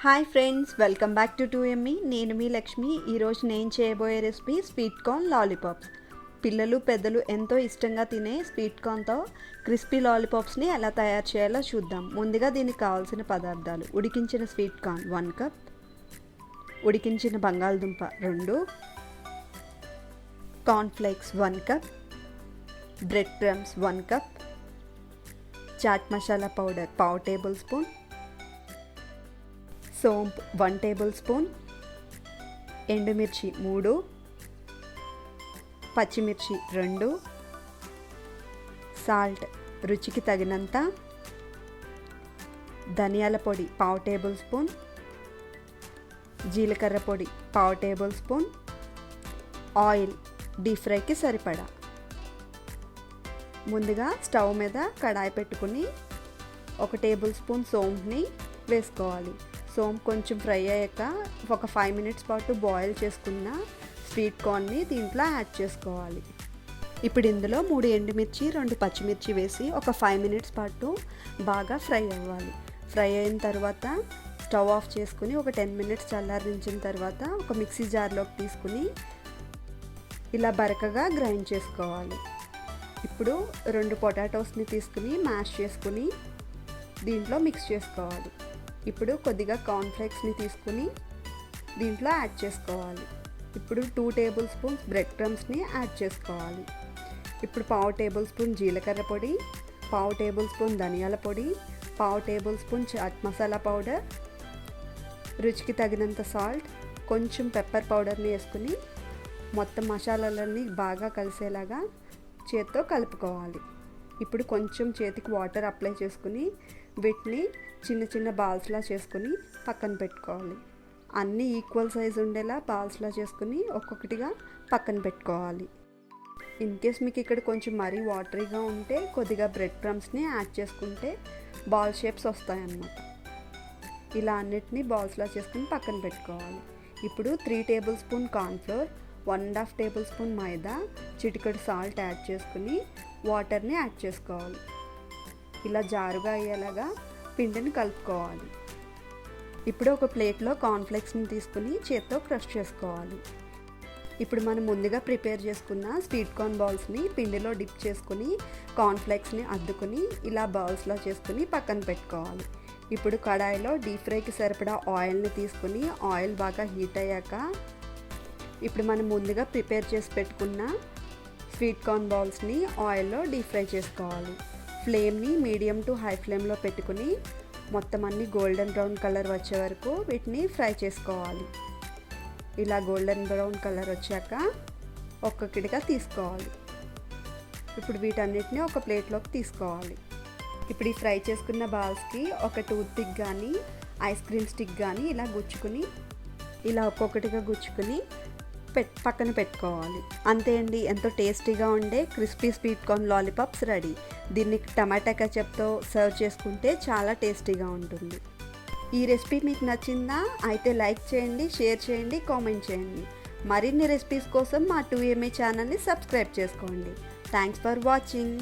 Hi friends, welcome back to 2ME. నేను మీ లక్ష్మి. ఈరోజు నేను చేయబోయే రెసిపీ స్వీట్ కార్న్ లాలీపాప్స్. పిల్లలు పెద్దలు ఎంతో ఇష్టంగా తినే స్వీట్ కార్న్తో క్రిస్పీ లాలీపాప్స్ని ఎలా తయారు చేయాలో చూద్దాం. ముందుగా దీనికి కావాల్సిన పదార్థాలు: ఉడికించిన స్వీట్ కార్న్ 1 కప్, ఉడికించిన బంగాళదుంప 2, cornflakes 1 cup, bread crumbs 1 cup, chaat masala powder 1/2 tablespoon, సోంపు 1 టేబుల్ స్పూన్, ఎండుమిర్చి 3, పచ్చిమిర్చి 2, సాల్ట్ రుచికి తగినంత, ధనియాల పొడి 1/2 టేబుల్ స్పూన్, జీలకర్ర పొడి 1/2 టేబుల్ స్పూన్, ఆయిల్ డీప్ ఫ్రైకి సరిపడా. ముందుగా స్టవ్ మీద కడాయి పెట్టుకుని 1 టేబుల్ స్పూన్ సోంపుని వేసుకోవాలి. సోంపు కొంచెం ఫ్రై అయ్యాక ఒక 5 మినిట్స్ పాటు బాయిల్ చేసుకున్న స్వీట్ కార్న్ని దీంట్లో యాడ్ చేసుకోవాలి. ఇప్పుడు ఇందులో 3 ఎండుమిర్చి 2 పచ్చిమిర్చి వేసి ఒక 5 మినిట్స్ పాటు బాగా ఫ్రై అవ్వాలి. ఫ్రై అయిన తర్వాత స్టవ్ ఆఫ్ చేసుకుని ఒక 10 మినిట్స్ చల్లారించిన తర్వాత ఒక మిక్సీ జార్లోకి తీసుకుని ఇలా బరకగా గ్రైండ్ చేసుకోవాలి. ఇప్పుడు 2 పొటాటోస్ని తీసుకుని మ్యాష్ చేసుకుని దీంట్లో మిక్స్ చేసుకోవాలి. ఇప్పుడు కొద్దిగా కార్న్ఫ్లేక్స్ని తీసుకుని దీంట్లో యాడ్ చేసుకోవాలి. ఇప్పుడు 2 టేబుల్ స్పూన్స్ బ్రెడ్ క్రమ్స్ని యాడ్ చేసుకోవాలి. ఇప్పుడు 1/2 టేబుల్ స్పూన్ జీలకర్ర పొడి, 1/2 టేబుల్ స్పూన్ ధనియాల పొడి, 1/2 tablespoon chaat masala powder, రుచికి తగినంత సాల్ట్, కొంచెం పెప్పర్ పౌడర్ని వేసుకుని మొత్తం మసాలాలన్నీ బాగా కలిసేలాగా చేత్తో కలుపుకోవాలి. ఇప్పుడు కొంచెం చేతికి వాటర్ అప్లై చేసుకుని వీటిని చిన్న చిన్న బాల్స్లా చేసుకుని పక్కన పెట్టుకోవాలి. అన్నీ ఈక్వల్ సైజ్ ఉండేలా బాల్స్లా చేసుకుని ఒక్కొక్కటిగా పక్కన పెట్టుకోవాలి. ఇన్ కేస్ మీకు ఇక్కడ కొంచెం మరీ వాటరీగా ఉంటే కొద్దిగా బ్రెడ్ క్రమ్స్ని యాడ్ చేసుకుంటే బాల్ షేప్స్ వస్తాయన్నమాట. ఇలా అన్నిటినీ బాల్స్లా చేసుకుని పక్కన పెట్టుకోవాలి. ఇప్పుడు 3 tablespoon cornflour, 1.5 tablespoon maida, చిటికెడు సాల్ట్ యాడ్ చేసుకుని వాటర్ని యాడ్ చేసుకోవాలి. ఇలా జారుగా అయ్యేలాగా పిండిని కలుపుకోవాలి. ఇప్పుడు ఒక ప్లేట్లో కార్న్ఫ్లేక్స్ని తీసుకుని చేత్తో క్రష్ చేసుకోవాలి. ఇప్పుడు మనం ముందుగా ప్రిపేర్ చేసుకున్న స్వీట్ కార్న్ బాల్స్ని పిండిలో డిప్ చేసుకుని కార్న్ఫ్లేక్స్ని అద్దుకుని ఇలా బాల్స్లా చేసుకుని పక్కన పెట్టుకోవాలి. ఇప్పుడు కడాయిలో డీప్ ఫ్రైకి సరిపడా ఆయిల్ని తీసుకుని ఆయిల్ బాగా హీట్ అయ్యాక ఇప్పుడు మనం ముందుగా ప్రిపేర్ చేసి పెట్టుకున్న స్వీట్ కార్న్ బాల్స్ని ఆయిల్లో డీప్ ఫ్రై చేసుకోవాలి. ఫ్లేమ్ని మీడియం టు హై ఫ్లేమ్లో పెట్టుకుని మొత్తం అన్ని గోల్డెన్ బ్రౌన్ కలర్ వచ్చే వరకు వీటిని ఫ్రై చేసుకోవాలి. ఇలా గోల్డెన్ బ్రౌన్ కలర్ వచ్చాక ఒక్కొక్కటిగా తీసుకోవాలి. ఇప్పుడు వీటన్నిటిని ఒక ప్లేట్లోకి తీసుకోవాలి. ఇప్పుడు ఈ ఫ్రై చేసుకున్న బాల్స్కి ఒక టూత్ పిక్ కానీ ఐస్ క్రీమ్ స్టిక్ కానీ ఇలా గుచ్చుకుని ఇలా ఒక్కొక్కటిగా గుచ్చుకుని పక్కన పెట్టుకోవాలి. అంతే అండి, ఎంతో టేస్టీగా ఉండే crispy sweet corn lollipops ready. దీన్ని టమాటా కెచప్తో సర్వ్ చేసుకుంటే చాలా టేస్టీగా ఉంటుంది. ఈ రెసిపీ మీకు నచ్చిందా? అయితే లైక్ చేయండి, షేర్ చేయండి, కామెంట్ చేయండి. మరిన్ని రెసిపీస్ కోసం మా 2ME ఛానల్ని సబ్స్క్రైబ్ చేసుకోండి. Thanks for watching.